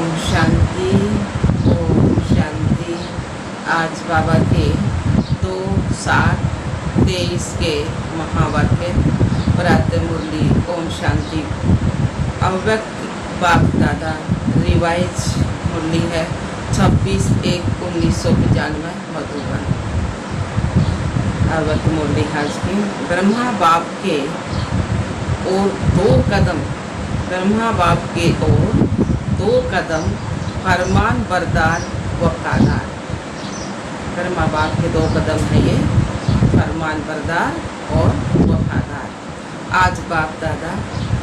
ओम शांति, ओम शांति। आज बाबा के 2-7-23 के महावाक्य प्रातः मुरली ओम शांति अव्यक्त बाप दादा रिवाइज मुरली है 26/1/1995 मधुबन। अव्यक्त मुरली आज की ब्रह्मा बाप के और 2 कदम, ब्रह्मा बाप के ओर 2 कदम फरमान बरदार वफादार। ब्रह्मा बाप के 2 कदम है ये, फरमान बरदार और वफादार। आज बाप दादा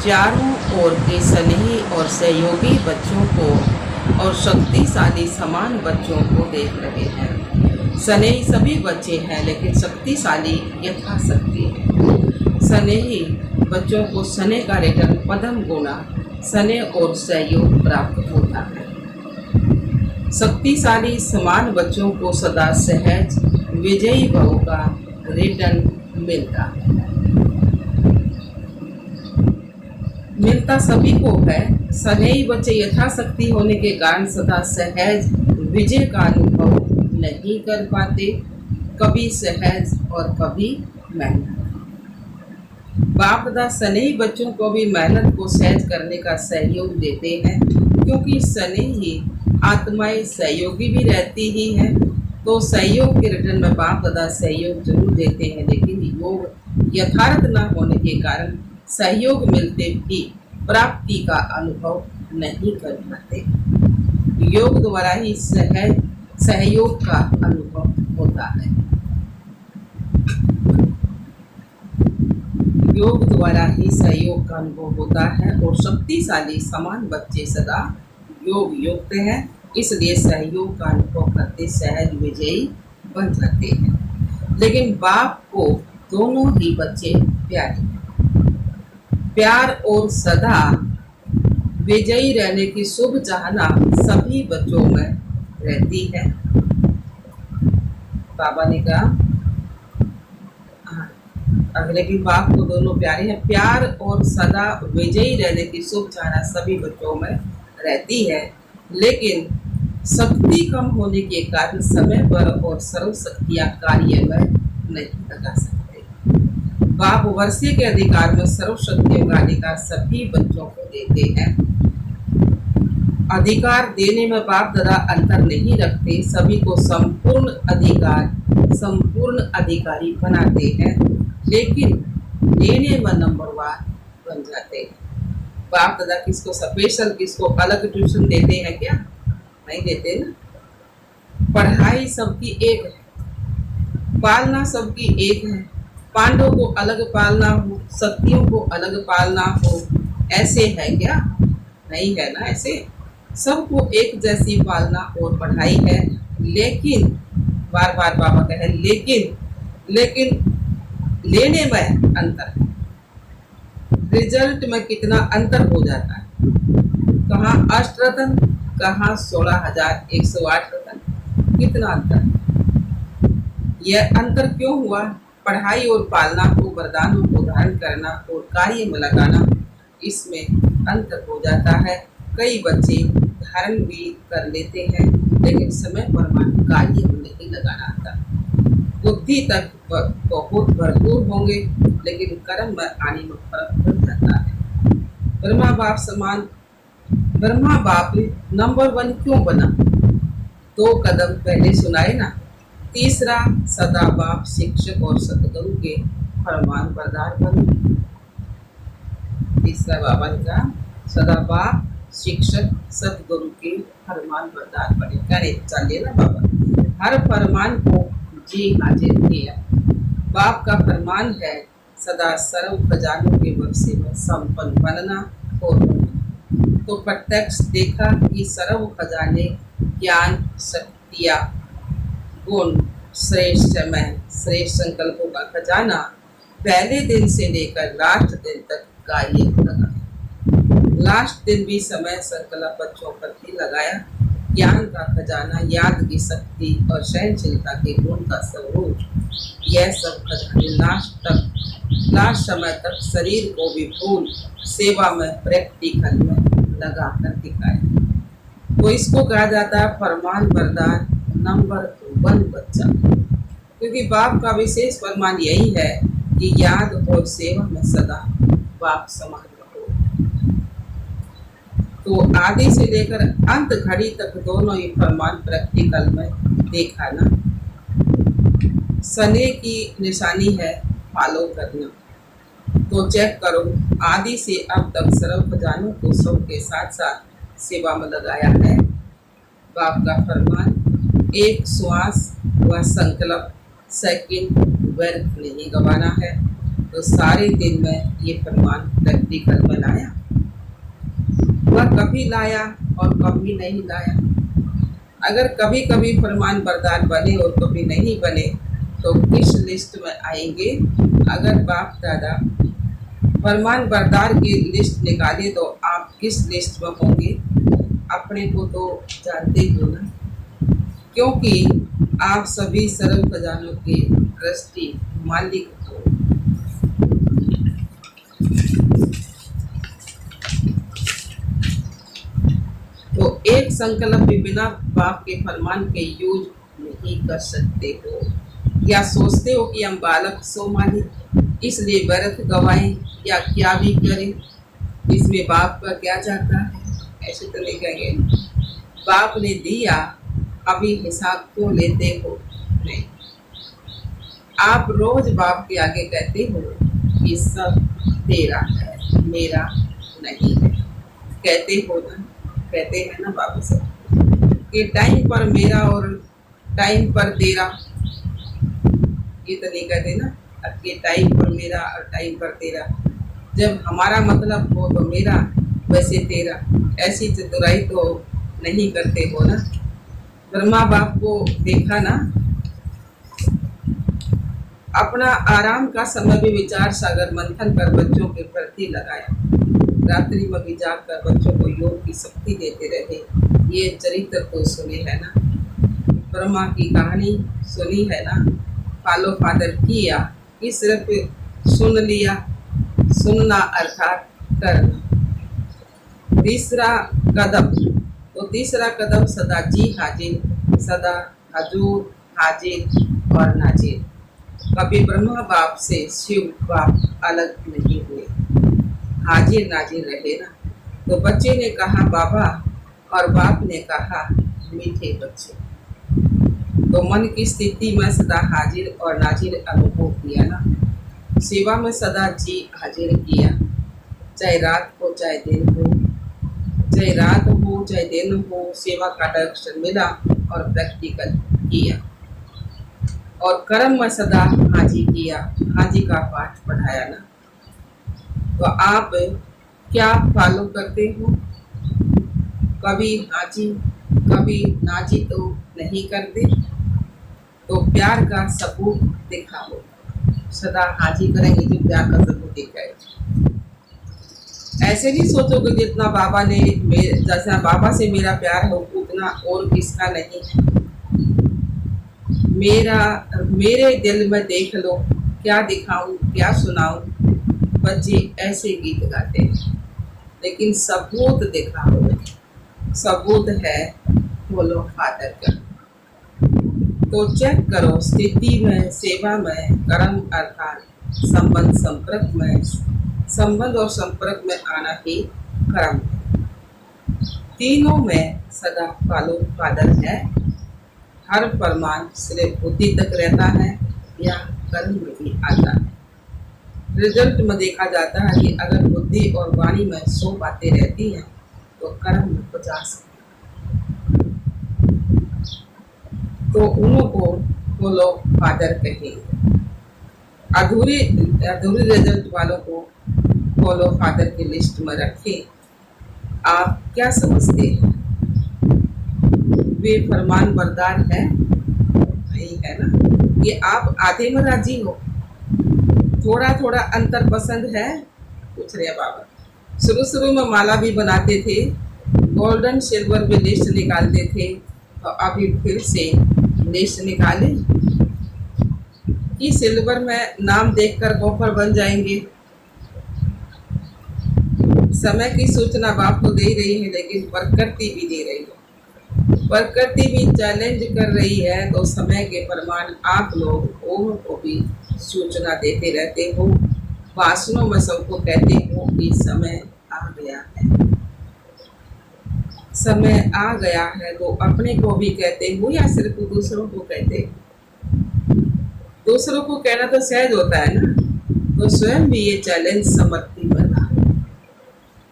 चारों ओर के स्नेही और सहयोगी बच्चों को और शक्तिशाली समान बच्चों को देख रहे हैं। स्नेही सभी बच्चे हैं लेकिन शक्तिशाली यथाशक्ति है। स्नेही बच्चों को स्नेह का रिटर्न पदम गुना स्नेह और सहयोग प्राप्त होता है। शक्तिशाली समान बच्चों को सदा सहज विजयी भाव का रिटर्न मिलता सभी को है। स्नेही बच्चे यथाशक्ति होने के कारण सदा सहज विजय का अनुभव नहीं कर पाते, कभी सहज और कभी मेहनत। बाप दादा स्नेही बच्चों को भी मेहनत को सहज करने का सहयोग देते हैं, क्योंकि स्नेही आत्माएं सहयोगी भी रहती ही हैं। तो सहयोग के रिटर्न में बाप दादा सहयोग जरूर देते हैं, लेकिन योग यथार्थ न होने के कारण सहयोग मिलते भी प्राप्ति का अनुभव नहीं कर पाते। योग द्वारा ही सहयोग का अनुभव होता है। योग द्वारा ही सहयोग का अनुभव होता है और शक्तिशाली समान बच्चे सदा योग युक्त हैं, इसलिए सहयोग का अनुभव करते सहज विजयी बन जाते हैं। लेकिन बाप को दोनों ही बच्चे प्यारे हैं। प्यार और सदा विजयी रहने की शुभ चाहना सभी बच्चों में रहती है। बाबा ने कहा अगले की बाप को दोनों प्यारे हैं। प्यार और सदा विजयी रहने की शुभ चाहना सभी बच्चों में रहती है, लेकिन शक्ति कम होने के कारण समय पर और सर्व शक्तियां कार्य में नहीं लगा सकते। बाप वर्षे के अधिकार में सर्व शक्तियों का अधिकार सभी बच्चों को देते हैं। अधिकार देने में बाप दादा अंतर नहीं रखते, सभी को संपूर्ण अधिकारी बनाते हैं, लेकिन लेने में नंबरवार बन जाते हैं। बाप दादा किसको स्पेशल किसको अलग ट्यूशन देते हैं क्या? नहीं देते ना। पढ़ाई सबकी एक है, पालना सबकी एक है। पांडवों को अलग पालना हो, शक्तियों को अलग पालना हो, ऐसे है क्या? नहीं है ना। ऐसे सबको एक जैसी पालना और पढ़ाई है, लेकिन बार बार बाबा कहे लेकिन लेने में अंतर है। रिजल्ट में कितना अंतर हो जाता है। कहाँ अष्टरत्न, कहाँ 16,108 रत्न, कितना अंतर है। यह अंतर क्यों हुआ? पढ़ाई और पालना को, वरदानों को धारण करना और कार्य में लगाना, इसमें अंतर हो जाता है। कई बच्चे धारण भी कर लेते हैं, लेकिन समय पर कार्य में नहीं लगाना आता। बुद्धि तक बहुत भरपूर होंगे, लेकिन कर्म में आने में फर्क पड़ जाता है। ब्रह्मा बाप नंबर 1 क्यों बना? 2 कदम पहले सुनाए ना। तीसरा सदा बाप शिक्षक और सतगुरु के फरमान बरदार बने। तीसरा बाबा ने कहा सदा बाप शिक्षक सतगुरु के फरमान बरदार बने। करे चलिए ना बाबा, हर फरमान को जी हाजिर किया। बाप का फरमान है सदा सर्व खजानों के बक्से में संपन्न बनना और बनना। तो प्रत्यक्ष देखा कि सर्व खजाने ज्ञान, शक्तियाँ, गुण, श्रेष्ठ समय, श्रेष्ठ संकल्पों का खजाना पहले दिन से लेकर लास्ट दिन तक कार्य लगा। लास्ट दिन भी समय संकल्प बच्चों पर ही लगाया। ज्ञान का खजाना, याद की शक्ति और सहनशीलता के गुण का स्वरूप, यह सब खजाने लास्ट समय तक शरीर को विपुल सेवा में प्रैक्टिकल में लगा कर दिखाए। तो इसको कहा जाता है फरमान बरदार नंबर 1 बच्चा, क्योंकि बाप का विशेष फरमान यही है कि याद और सेवा में सदा बाप समान रहो। तो आदि से लेकर अंत घड़ी तक दोनों ही फरमान प्रैक्टिकल में देखा ना। सने की निशानी है फॉलो करना। तो चेक करो, आदि से अब तक सर्व खजानों को सबके साथ साथ सेवा में लगाया है। बाप का फरमान एक श्वास व संकल्प सेकंड व्यर्थ नहीं गंवाना है। तो सारे दिन में ये फरमान प्रैक्टिकल में लाया, वह कभी लाया और कभी नहीं लाया। अगर कभी कभी फरमान बरदार बने और कभी नहीं बने तो किस लिस्ट में आएंगे? अगर बाप दादा फरमान बरदार की लिस्ट निकाले तो आप किस लिस्ट में होंगे? अपने को तो जानते हो ना, क्योंकि आप सभी सर्व खजानों के ट्रस्टी मालिक हो। तो एक संकल्प भी बिना बाप के फरमान के यूज नहीं कर सकते हो। या सोचते हो कि हम बालक सो मालिक इसलिए व्यर्थ गवाएं या क्या भी करें, इसमें बाप का क्या जाता है? ऐसे तो नहीं कहेंगे। बाप ने दिया, अभी हिसाब क्यों लेते हो? नहीं, आप रोज बाप के आगे कहते हो कि सब तेरा है, मेरा नहीं है। कहते हो ना, कहते हैं ना बाबा साहब कि टाइम पर मेरा और टाइम पर तेरा। ये तो नहीं कहते ना कि टाइम पर मेरा और टाइम पर तेरा। जब हमारा मतलब हो तो मेरा, वैसे तेरा। ऐसी चतुराई तो नहीं करते हो ना। ब्रह्मा बाप को देखा ना, अपना आराम का समय भी विचार सागर मंथन कर बच्चों के प्रति लगाया। रात्रि में भी जाकर बच्चों को योग की शक्ति देते रहे। ये चरित्र तो सुने है ना, ब्रह्मा की कहानी सुनी है ना। फॉलो फादर किया कि सिर्फ सुन लिया? सुनना अर्थात करना। तीसरा कदम, तो तीसरा कदम सदा जी हाजिर, सदा हजूर हाजिर और नाजिर। कभी ब्रह्मा बाप से शिव बाप अलग नहीं हुए, हाजिर नाजिर रहे ना। तो बच्चे ने कहा बाबा और बाप ने कहा मीठे बच्चे। तो मन की स्थिति में सदा हाजिर और नाजिर अनुभव किया ना। सेवा में सदा जी हाजिर किया, चाहे रात हो चाहे दिन हो, चाहे रात हो चाहे दिन हो। सेवा का डायरेक्शन मिला और प्रैक्टिकल किया। और कर्म में सदा हाजी किया, हाजी का पाठ पढ़ाया ना। तो आप क्या फॉलो करते हो? कभी हाजी कभी नाजी तो नहीं करते। तो प्यार का सबूत दिखाओ। सदा हाजी करेंगे जो प्यार का सबूत दिखाए। ऐसे नहीं सोचो कि जितना बाबा ने, जैसा बाबा से मेरा प्यार हो उतना और किसका नहीं है। मेरे दिल में देख लो, क्या दिखाऊं क्या सुनाऊं। बच्चे ऐसे गीत गाते हैं, लेकिन सबूत दिखाओ। सबूत है बोलो फादर का। तो चेक करो, स्थिति में, सेवा में, कर्म अर्थात संबंध संपर्क में, संबंध और संपर्क में आना ही कर्म है। तीनों में सदा फॉलो फादर है। हर फरमान सिर्फ बुद्धि तक रहता है या कर्म में भी आता है। रिजल्ट में देखा जाता है कि अगर बुद्धि और वाणी में 100 बातें रहती हैं तो कर्म में 50। तो उन्हों को वो लोग फादर कहेंगे। अधूरे रिजल्ट वालों को फॉलो फादर की लिस्ट में रखें। आप क्या समझते हैं? वे फरमान बरदार है? नहीं है ना। ये आप आधे में राजी हो, थोड़ा थोड़ा अंतर पसंद है? पूछ रहे बाबा। शुरू में माला भी बनाते थे, गोल्डन सिल्वर भी लिस्ट निकालते थे, तो अभी फिर से लिस्ट निकाले कि सिल्वर में नाम देखकर गोफर बन जाएंगे। समय की सूचना बाप को दे रही है, लेकिन प्रकृति भी दे रही है। प्रकृति भी चैलेंज कर रही है, तो समय के प्रमाण आप लोग ओम को भी सूचना देते रहते हो, भाषणों में सबको कहते हो कि समय आ गया है। समय आ गया है तो अपने को भी कहते हो या सिर्फ दूसरों को कहते हो? दूसरों को कहना तो सहज होता है ना, तो स्वयं भी ये चैलेंज समर्थी बना।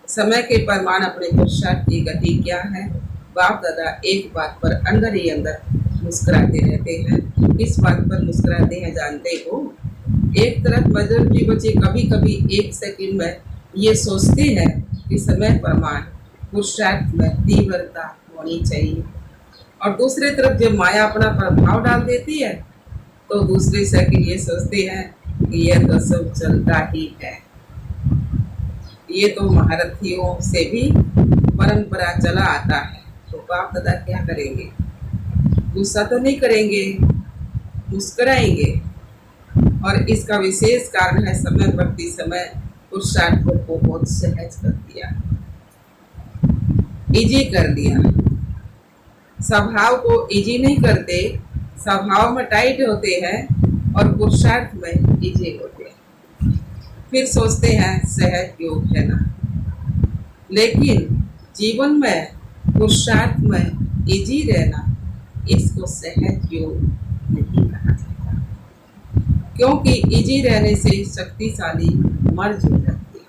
समय के प्रमाण अपने पुरुषार्थ की गति क्या है? बाप दादा एक बात पर अंदर ही अंदर मुस्कुराते रहते हैं। किस बात पर मुस्कुराते हैं जानते हो? एक तरफ मेजॉरिटी बच्चे कभी कभी एक सेकंड में ये सोचते हैं कि समय प्रमाण पुरुषार्थ में तीव्रता होनी चाहिए, और दूसरे तरफ जब माया अपना प्रभाव डाल देती है तो दूसरे सेकंड ये सोचते हैं कि यह तो सब चलता ही है, ये तो महारथियों से भी परंपरा चला आता है। तो बाप दादा क्या करेंगे? गुस्सा तो नहीं करेंगे, मुस्कुराएंगे। और इसका विशेष कारण है समय प्रति समय पुरुषार्थ को बहुत सहज कर दिया, इजी कर दिया। स्वभाव को इजी नहीं करते, स्वभाव में टाइट होते हैं और पुरुषार्थ में इजी होते हैं। फिर सोचते हैं सहज योग है ना, लेकिन जीवन में पुरुषार्थ में इजी रहना, इसको सहज योग नहीं कहा जाता, क्योंकि इजी रहने से शक्तिशाली मर्ज हो जाती है।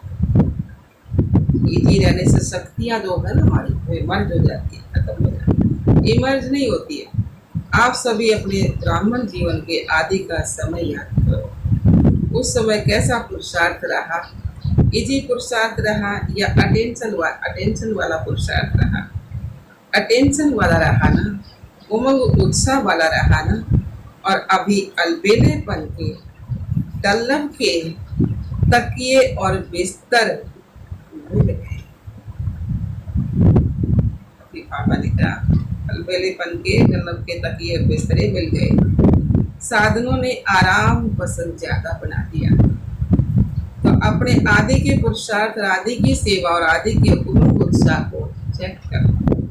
इजी रहने से शक्तियां जो है ना हमारी मर्ज हो जाती है, खत्म हो जाती है, इमर्ज नहीं होती है। आप सभी अपने ब्राह्मण जीवन के आदि का समय याद करो। उस समय कैसा पुरुषार्थ रहा? इजी पुरुषार्थ रहा या अटेंशन वाला पुरुषार्थ रहा? अटेंशन वाला रहा ना, उमंग उत्साह वाला रहा ना। और अभी अलबेलेपन के डल्लब के तकिए और बिस्तर मिल गए। अभी पापा ने कहा अलबेलेपन के डल्लब के तकिए और बिस्तरे मिल गए। साधनों ने आराम पसंद ज्यादा बना दिया। तो अपने आदि के पुरुषार्थ, आदि की सेवा और आदि के उमंग उत्साह को चेक करो।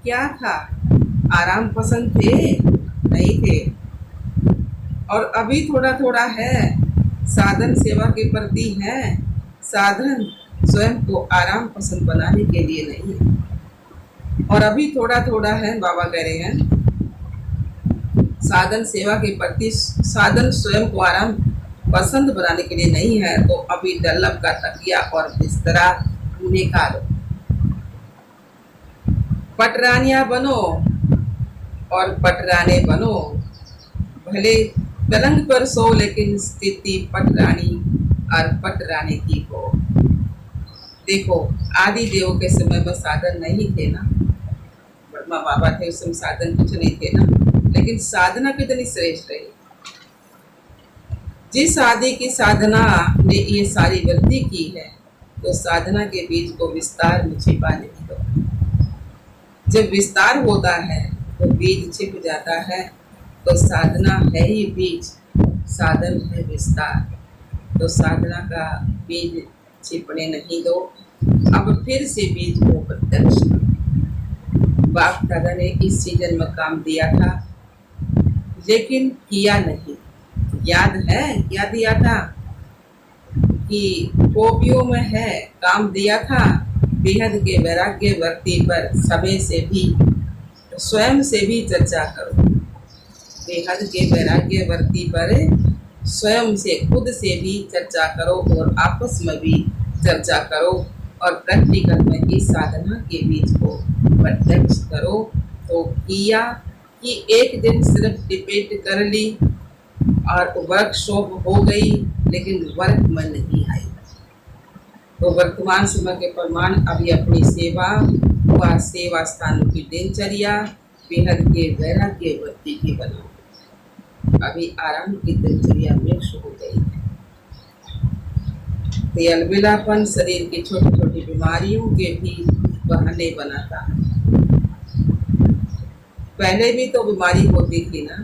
क्या था? आराम पसंद थे? नहीं थे। और अभी थोड़ा थोड़ा है, साधन सेवा के प्रति है। साधन स्वयं को आराम पसंद बनाने के लिए नहीं है। और अभी थोड़ा थोड़ा है, बाबा कह रहे हैं साधन सेवा के प्रति, साधन स्वयं को आराम पसंद बनाने के लिए नहीं है। तो अभी डल्लब का तकिया और बिस्तरा निकालो, पटरानियां बनो और पटराने बनो। भले पलंग पर सो, लेकिन स्थिति पटरानी और पटराने की हो। देखो आदि देव के समय में साधन नहीं थे ना, ब्रह्मा बाबा थे उस समय, साधन कुछ नहीं थे ना, लेकिन साधना कितनी श्रेष्ठ रही। जिस आदि की साधना ने ये सारी वृद्धि की है, तो साधना के बीज को विस्तार में छिपा नहीं दो। जब विस्तार होता है तो बीज छिप जाता है। तो साधना है ही बीज, साधन है विस्तार। तो साधना का बीज छिपने नहीं दो। अब फिर से बीज को प्रत्यक्ष करो। बाप दादा ने इस सीजन में काम दिया था, लेकिन किया नहीं। याद है क्या दिया था? कि कॉपियों में है, काम दिया था बेहद के वैराग्य वर्ती पर समय से भी, स्वयं से भी चर्चा करो। बेहद के वैराग्य वर्ती पर स्वयं से, खुद से भी चर्चा करो और आपस में भी चर्चा करो। और प्रैक्टिकल में इस साधना के बीज को प्रत्यक्ष करो। तो किया कि एक दिन सिर्फ डिबेट कर ली और वर्कशॉप हो गई, लेकिन वर्क में नहीं आई। तो वर्तमान समय के प्रमाण अभी अपनी सेवा व सेवा स्थानों की दिनचर्या बेहद के वैराग्य वृत्ति की बनाओ। अभी आराम की दिनचर्या मिक्स हो गई है। तो अलबेलापन शरीर की छोटी छोटी बीमारियों के भी बहाने बनाता है। पहले भी तो बीमारी होती थी ना,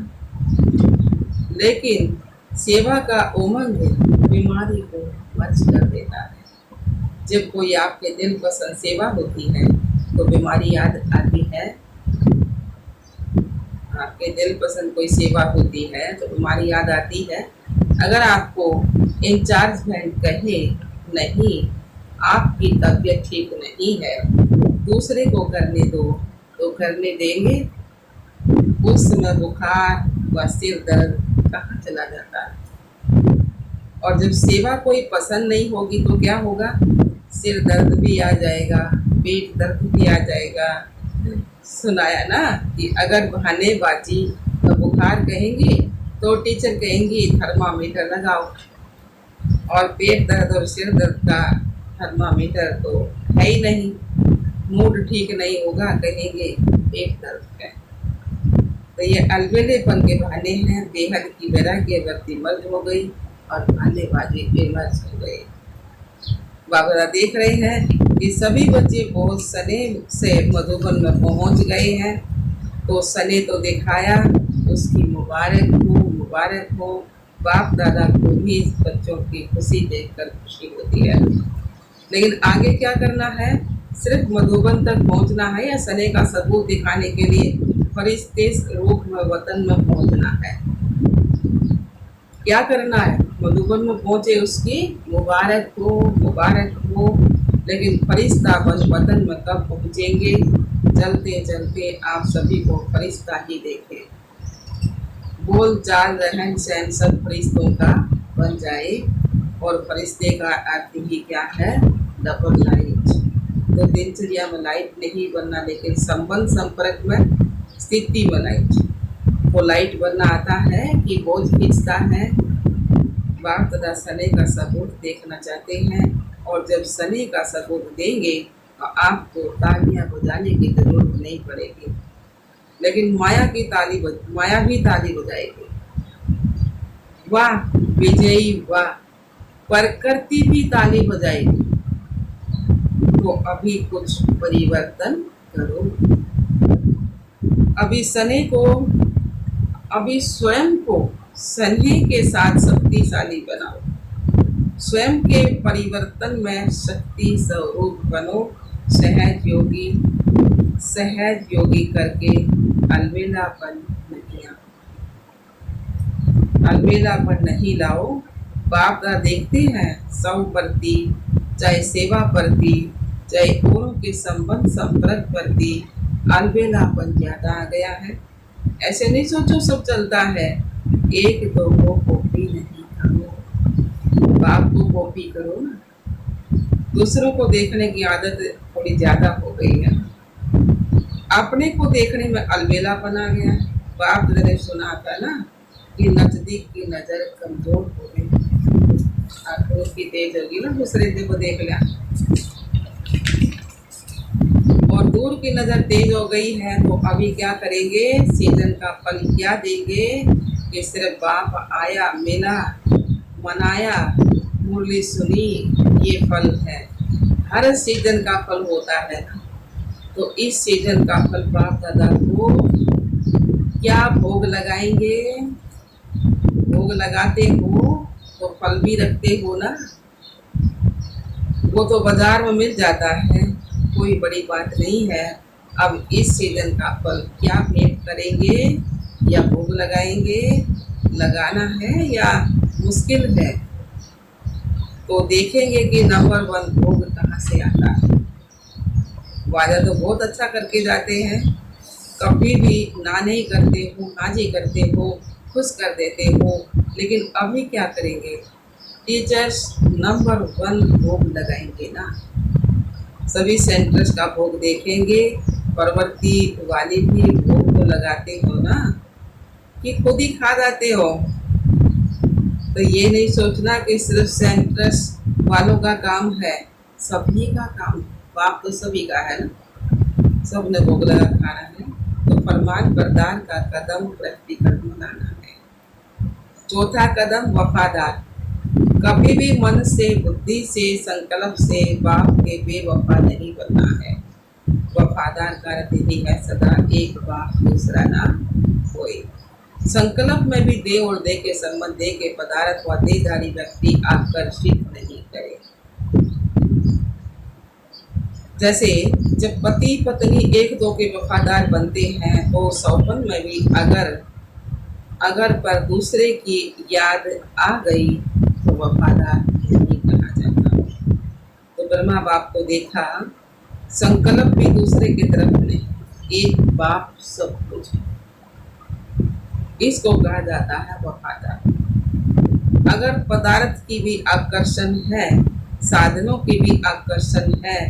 लेकिन सेवा का उमंग बीमारी को मर्ज कर देता है। जब कोई आपके दिल पसंद सेवा होती है तो बीमारी याद आती है? आपके दिल पसंद कोई सेवा होती है तो तुम्हारी याद आती है। अगर आपको इंचार्ज बहन कहे नहीं, आपकी तबीयत ठीक नहीं है, दूसरे को करने दो, तो करने देंगे? उस समय बुखार व सिर दर्द कहाँ चला जाता है। और जब सेवा कोई पसंद नहीं होगी तो क्या होगा? सिर दर्द भी आ जाएगा, पेट दर्द भी आ जाएगा। सुनाया ना कि अगर बहानेबाजी तो बुखार कहेंगे तो टीचर कहेंगी थर्मामीटर लगाओ, और पेट दर्द और सिर दर्द का थर्मामीटर तो है ही नहीं। मूड ठीक नहीं होगा, कहेंगे पेट दर्द है। तो ये अलबेलेपन के बहाने हैं। बेहद की वैराग्य व्यक्ति मर्द हो गई और बहानेबाजी बेमर्ज हो गई। बाबा देख रहे हैं कि सभी बच्चे बहुत सने से मधुबन में पहुंच गए हैं। तो सने तो दिखाया, उसकी मुबारक हो। बाप दादा को भी बच्चों की खुशी देखकर खुशी होती है। लेकिन आगे क्या करना है? सिर्फ मधुबन तक पहुंचना है या सने का सबूत दिखाने के लिए फरिश्ते रूप में वतन में पहुंचना है? क्या करना है? मधुबन में पहुंचे उसकी मुबारक हो। लेकिन फरिश्ता बन वतन में कब पहुंचेंगे? चलते चलते आप सभी को फरिश्ता ही देखें। बोल चाल रहन सहन सब फरिश्तों का बन जाए। और फरिश्ते का अर्थ ही क्या है? Double light. तो दिनचर्या में लाइट नहीं बनना, लेकिन संबंध संपर्क में स्थिति में लाइट। वो लाइट बनना आता है कि बोझ खींचता है। बाप तथा सने का सबूत देखना चाहते हैं, और जब सने का सबूत देंगे तो आपको तालियां बजाने की जरूरत नहीं पड़ेगी। लेकिन माया भी ताली बजाएगी। वाह विजयी वाह, प्रकृति भी ताली बजाएगी। तो अभी कुछ परिवर्तन करो। अभी स्वयं को सने के साथ शक्तिशाली बनाओ। स्वयं के परिवर्तन में शक्ति स्वरूप बनो। सहज योगी करके अलबेलापन नहीं लाओ। बाप दादा देखते हैं सब प्रति, चाहे सेवा प्रति, चाहे औरों के संबंध संपर्क प्रति अलबेलापन ज्यादा आ गया है। ऐसे नहीं सोचो सब चलता है। एक दो को कॉपी नहीं करो, बाप को कॉपी करो ना। दूसरों को देखने की आदत थोड़ी ज्यादा हो गई है, अपने को देखने में अलबेलापन आ गया। बाप ने सुना था ना कि नजदीक की नजर कमजोर हो गई, आंखों की तेज होगी ना, दूसरे को देख लिया। और दूर की नजर तेज हो गई है तो अभी क्या करेंगे? सीजन का फल क्या देंगे? कि सिर्फ बाप आया, मिला, मनाया, मुरली सुनी, ये फल है। हर सीजन का फल होता है ना। तो इस सीजन का फल बाप दादा को क्या भोग लगाएंगे? भोग लगाते हो तो फल भी रखते हो ना। वो तो बाजार में मिल जाता है, कोई बड़ी बात नहीं है। अब इस सीजन का फल क्या भेंट करेंगे या भोग लगाएंगे? लगाना है या मुश्किल है? तो देखेंगे कि नंबर 1 भोग कहाँ से आता है। वादा तो बहुत अच्छा करके जाते हैं, कभी भी ना नहीं करते हो, हाजी करते हो, खुश कर देते हो। लेकिन अभी क्या करेंगे? टीचर्स नंबर 1 भोग लगाएंगे ना। सभी सेंटर्स का भोग देखेंगे। परवर्ती वाली भी भोग तो लगाते हो ना, कि खुद ही खा जाते हो। तो ये नहीं सोचना कि सिर्फ सेंटर्स वालों का काम है, सभी का काम। बाप तो सभी का है ना, सब ने भोग लगा खाना है। तो फरमान बरदार का कदम प्रतिकर्म बनाना है। चौथा कदम वफादार। कभी भी मन से, बुद्धि से, संकल्प से बाप के बेवफा नहीं बनना है। वफादार का अर्थ ही है सदा एक बाप दूसरा ना कोई। संकल्प में भी दे और दे के संबंध, दे के पदार्थ व देधारी व्यक्ति आकर्षित नहीं करे। जैसे जब पति पत्नी एक दो के वफादार बनते हैं तो सौपन में भी अगर अगर पर दूसरे की याद आ गई तो वफादार नहीं कहा जाता। तो ब्रह्मा बाप को देखा, संकल्प भी दूसरे की तरफ नहीं, एक बाप सब कुछ, इसको कहा जाता है वफादार। अगर पदार्थ की भी आकर्षण है, साधनों की भी आकर्षण है,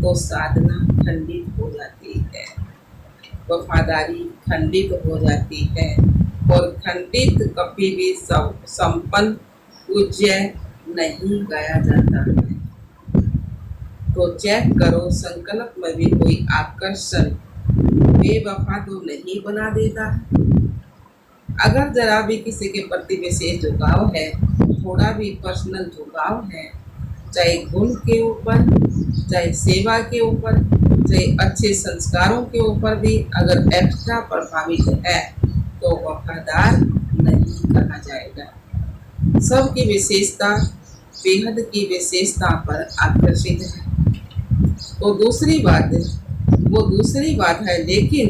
तो साधना खंडित हो जाती है, वफादारी खंडित हो जाती है। और खंडित कभी भी संपन्न पूज्य नहीं गाया जाता है। तो चेक करो, संकल्प में भी कोई आकर्षण बेवफा तो नहीं बना देता है। अगर जरा भी किसी के प्रति विशेष झुकाव है, थोड़ा भी पर्सनल झुकाव है, चाहे गुण के ऊपर, चाहे सेवा के ऊपर, चाहे अच्छे संस्कारों के ऊपर भी अगर एक्स्ट्रा प्रभावित है तो वफादार नहीं कहा जाएगा। सबकी विशेषता बेहद की विशेषता पर आकर्षित है। तो दूसरी बात है, लेकिन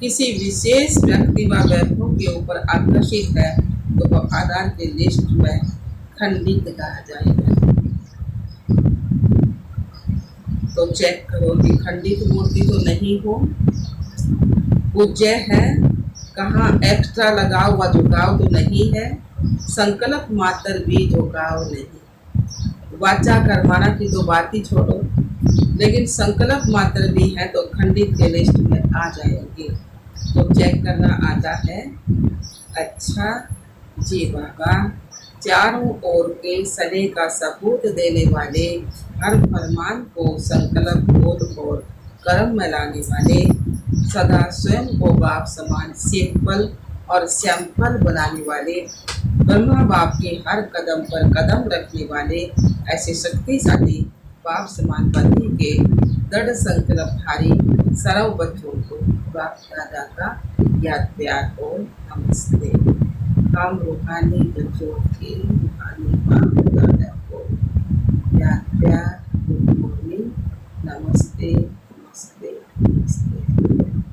किसी विशेष व्यक्ति व वैभव के ऊपर आकर्षित है तो वफादार के लिस्ट में खंडित कहा जाएगा। तो चेक करो कि खंडित मूर्ति तो नहीं हो, पूज्य है, कहाँ एक्स्ट्रा लगाव व झुकाव तो नहीं है, संकल्प मात्र भी झुकाव नहीं। वाचा कर्माना की तो बात ही छोड़ो, लेकिन संकल्प मात्र भी है तो खंडित के लिस्ट में आ जाएंगे। तो चेक करना आता है। अच्छा जी बाबा, चारों ओर के सने का सबूत देने वाले, हर फरमान को संकल्प बोध और कर्म में लाने वाले, सदा स्वयं को बाप समान सिंपल और सैंपल बनाने वाले, ब्रह्मा बाप के हर कदम पर कदम रखने वाले, ऐसे शक्तिशाली बाप समान बनने के दृढ़ संकल्पधारी सर्व बच्चों को बाप दादा का याद प्यार और नमस्ते। हम रूहानी बच्चों के रूहानी बाप दादा को याद प्यार, गुड मॉर्निंग, नमस्ते नमस्ते नमस्ते।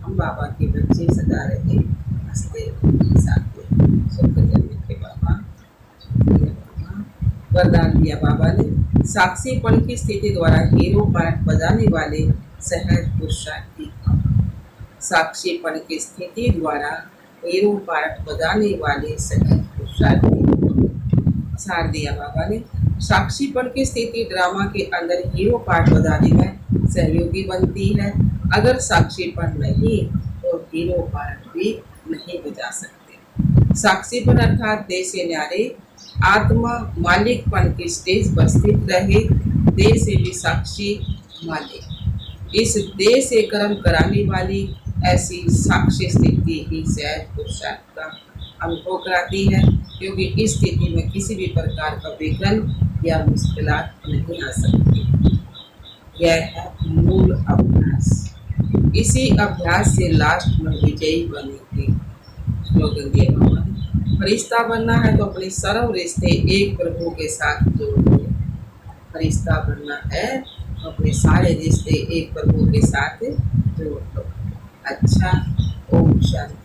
हम बाबा के बच्चे सदा रहे हंसते साथे। शुक्रिया के बाबा, शुक्रिया बाबा। वरदान दिया बाबा ने, साक्षीपन की स्थिति द्वारा हीरो पार्ट बजाने वाले सहज पुरुषार्थी। साक्षीपन की स्थिति द्वारा हीरो पार्ट बजाने वाले सहज पुरुषार्थी। सार दिया बाबा ने, साक्षीपन की स्थिति ड्रामा के अंदर हीरो पार्ट बजाने में सहयोगी बनती है। अगर साक्षीपन नहीं तो हीरो पार्ट भी नहीं बजा सकते। साक्षीपन अर्थात देह से न्यारे आत्मा मालिकपन की स्टेज पर स्थित रहे, देह से भी साक्षी मालिक, इस देह से कर्म कराने वाली ऐसी साक्षी स्थिति ही सहज पुरुषार्थ का अनुभव कराती है, क्योंकि इस स्थिति में किसी भी प्रकार का विघ्न या मुश्किलात नहीं आ सकती। यह है मूल अभ्यास। इसी अभ्यास से लास्ट में विजयी बनेंगे। स्लोगन दिया बाबा ने, फरिश्ता बनना है तो अपने सर्व रिश्ते एक प्रभु के साथ जोड़ लो। फरिश्ता बनना है तो अपने सारे रिश्ते एक प्रभु के साथ जोड़ लो। अच्छा, ओम शांति।